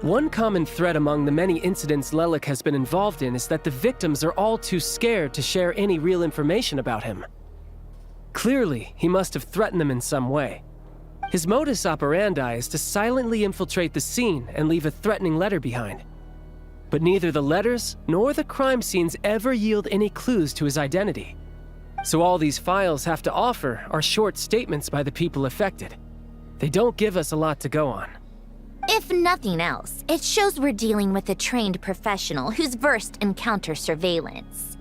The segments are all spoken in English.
One common thread among the many incidents Lelek has been involved in is that the victims are all too scared to share any real information about him. Clearly, he must have threatened them in some way. His modus operandi is to silently infiltrate the scene and leave a threatening letter behind. But neither the letters nor the crime scenes ever yield any clues to his identity. So all these files have to offer are short statements by the people affected. They don't give us a lot to go on. If nothing else, it shows we're dealing with a trained professional who's versed in counter-surveillance.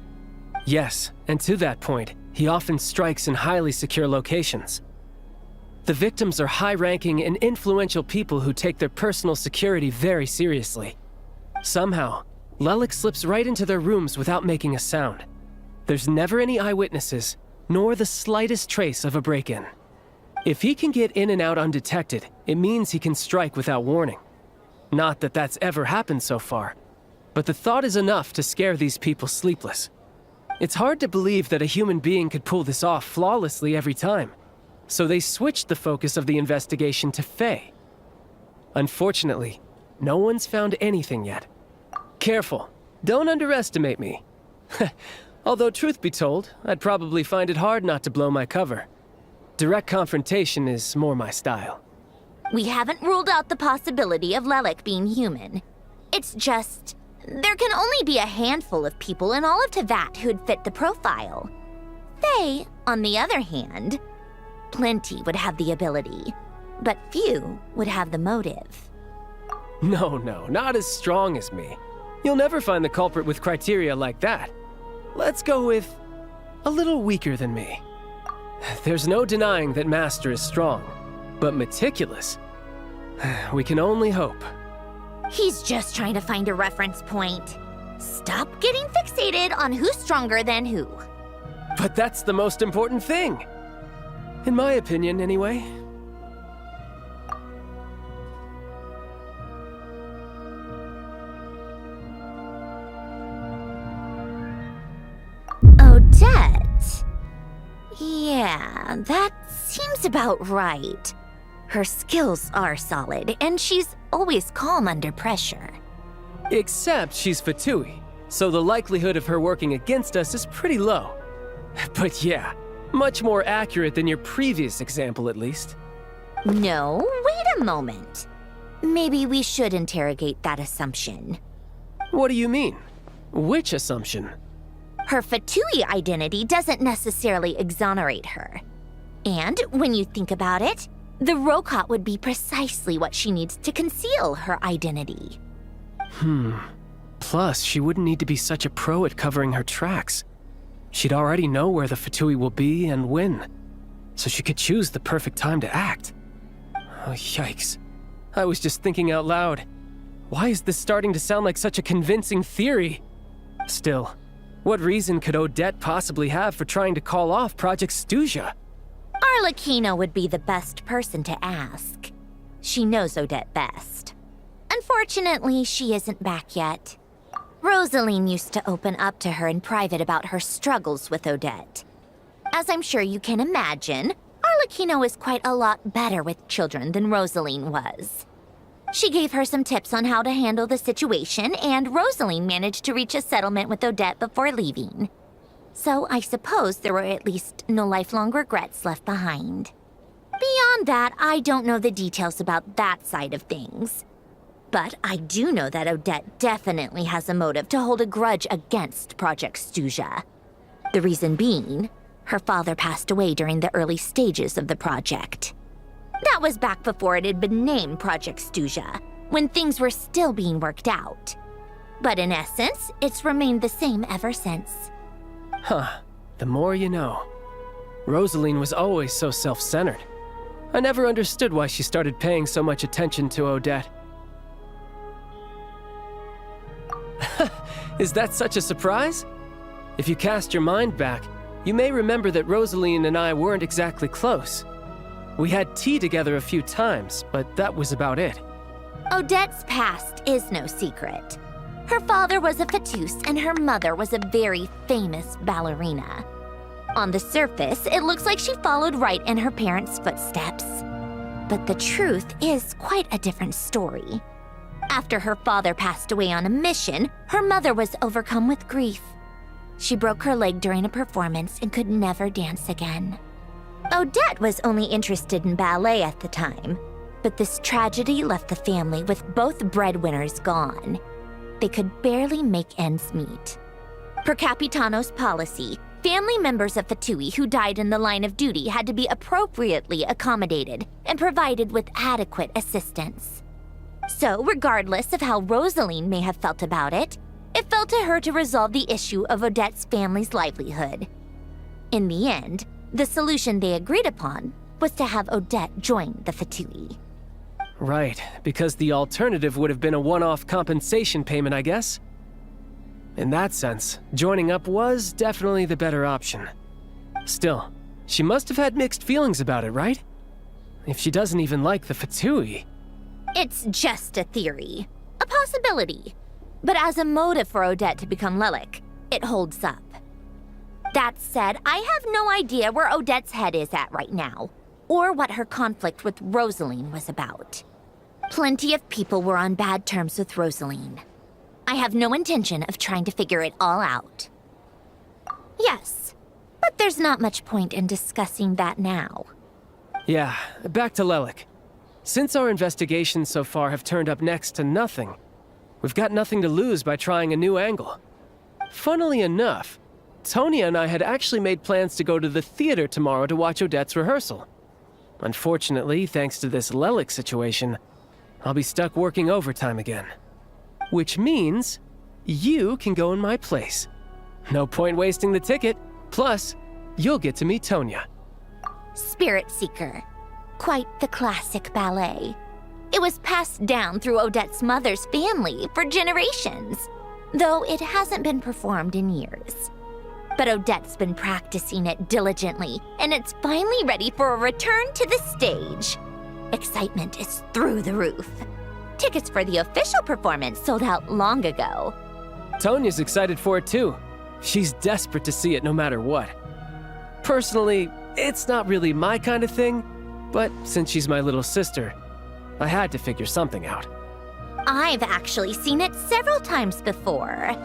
Yes, and to that point, he often strikes in highly secure locations. The victims are high-ranking and influential people who take their personal security very seriously. Somehow, Lelek slips right into their rooms without making a sound. There's never any eyewitnesses, nor the slightest trace of a break-in. If he can get in and out undetected, it means he can strike without warning. Not that that's ever happened so far, but the thought is enough to scare these people sleepless. It's hard to believe that a human being could pull this off flawlessly every time, so they switched the focus of the investigation to Faye. Unfortunately, no one's found anything yet. Careful, don't underestimate me. Although truth be told, I'd probably find it hard not to blow my cover. Direct confrontation is more my style. We haven't ruled out the possibility of Lelek being human. It's just, there can only be a handful of people in all of Teyvat who'd fit the profile. Faye, on the other hand, plenty would have the ability, but few would have the motive. No, not as strong as me. You'll never find the culprit with criteria like that. Let's go with a little weaker than me. There's no denying that Master is strong, but meticulous. We can only hope. He's just trying to find a reference point. Stop getting fixated on who's stronger than who. But that's the most important thing. In my opinion, anyway. Odette? Yeah, that seems about right. Her skills are solid, and she's always calm under pressure. Except she's Fatui, so the likelihood of her working against us is pretty low. But yeah, much more accurate than your previous example, at least. No, wait a moment. Maybe we should interrogate that assumption. What do you mean? Which assumption? Her Fatui identity doesn't necessarily exonerate her. And when you think about it, the Rokot would be precisely what she needs to conceal her identity. Plus, she wouldn't need to be such a pro at covering her tracks. She'd already know where the Fatui will be and when, so she could choose the perfect time to act. Oh, yikes. I was just thinking out loud. Why is this starting to sound like such a convincing theory? Still, what reason could Odette possibly have for trying to call off Project Stuja? Arlecchino would be the best person to ask. She knows Odette best. Unfortunately, she isn't back yet. Rosaline used to open up to her in private about her struggles with Odette. As I'm sure you can imagine, Arlecchino is quite a lot better with children than Rosaline was. She gave her some tips on how to handle the situation, and Rosaline managed to reach a settlement with Odette before leaving. So I suppose there were at least no lifelong regrets left behind. Beyond that, I don't know the details about that side of things. But I do know that Odette definitely has a motive to hold a grudge against Project Stuja. The reason being, her father passed away during the early stages of the project. That was back before it had been named Project Stuja, when things were still being worked out. But in essence, it's remained the same ever since. Huh, the more you know. Rosaline was always so self-centered. I never understood why she started paying so much attention to Odette. Is that such a surprise? If you cast your mind back, you may remember that Rosaline and I weren't exactly close. We had tea together a few times, but that was about it. Odette's past is no secret. Her father was a fatus and her mother was a very famous ballerina. On the surface, it looks like she followed right in her parents' footsteps. But the truth is quite a different story. After her father passed away on a mission, her mother was overcome with grief. She broke her leg during a performance and could never dance again. Odette was only interested in ballet at the time, but this tragedy left the family with both breadwinners gone. They could barely make ends meet. Per Capitano's policy, family members of Fatui who died in the line of duty had to be appropriately accommodated and provided with adequate assistance. So, regardless of how Rosaline may have felt about it, it fell to her to resolve the issue of Odette's family's livelihood. In the end, the solution they agreed upon was to have Odette join the Fatui. Right, because the alternative would have been a one-off compensation payment, I guess. In that sense, joining up was definitely the better option. Still, she must have had mixed feelings about it, right? If she doesn't even like the Fatui. It's just a theory, a possibility. But as a motive for Odette to become Lelek, it holds up. That said, I have no idea where Odette's head is at right now, or what her conflict with Rosaline was about. Plenty of people were on bad terms with Rosaline. I have no intention of trying to figure it all out. Yes, but there's not much point in discussing that now. Yeah, back to Lelek. Since our investigations so far have turned up next to nothing, we've got nothing to lose by trying a new angle. Funnily enough, Tonya and I had actually made plans to go to the theater tomorrow to watch Odette's rehearsal. Unfortunately, thanks to this Lelek situation, I'll be stuck working overtime again. Which means you can go in my place. No point wasting the ticket, plus you'll get to meet Tonya. Spirit Seeker. Quite the classic ballet. It was passed down through Odette's mother's family for generations, though it hasn't been performed in years. But Odette's been practicing it diligently, and it's finally ready for a return to the stage. Excitement is through the roof. Tickets for the official performance sold out long ago. Tonya's excited for it too. She's desperate to see it no matter what. Personally, it's not really my kind of thing, but since she's my little sister, I had to figure something out. I've actually seen it several times before.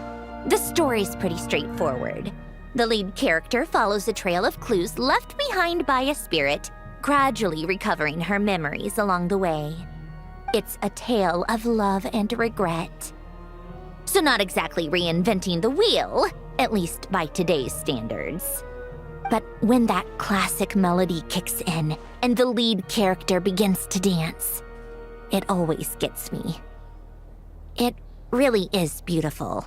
The story's pretty straightforward. The lead character follows a trail of clues left behind by a spirit, gradually recovering her memories along the way. It's a tale of love and regret. So not exactly reinventing the wheel, at least by today's standards. But when that classic melody kicks in and the lead character begins to dance, it always gets me. It really is beautiful.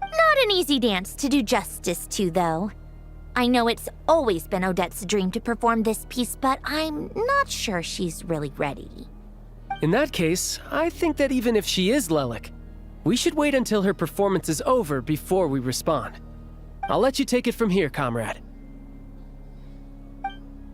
Not an easy dance to do justice to, though. I know it's always been Odette's dream to perform this piece, but I'm not sure she's really ready. In that case, I think that even if she is Lelek, we should wait until her performance is over before we respond. I'll let you take it from here, comrade.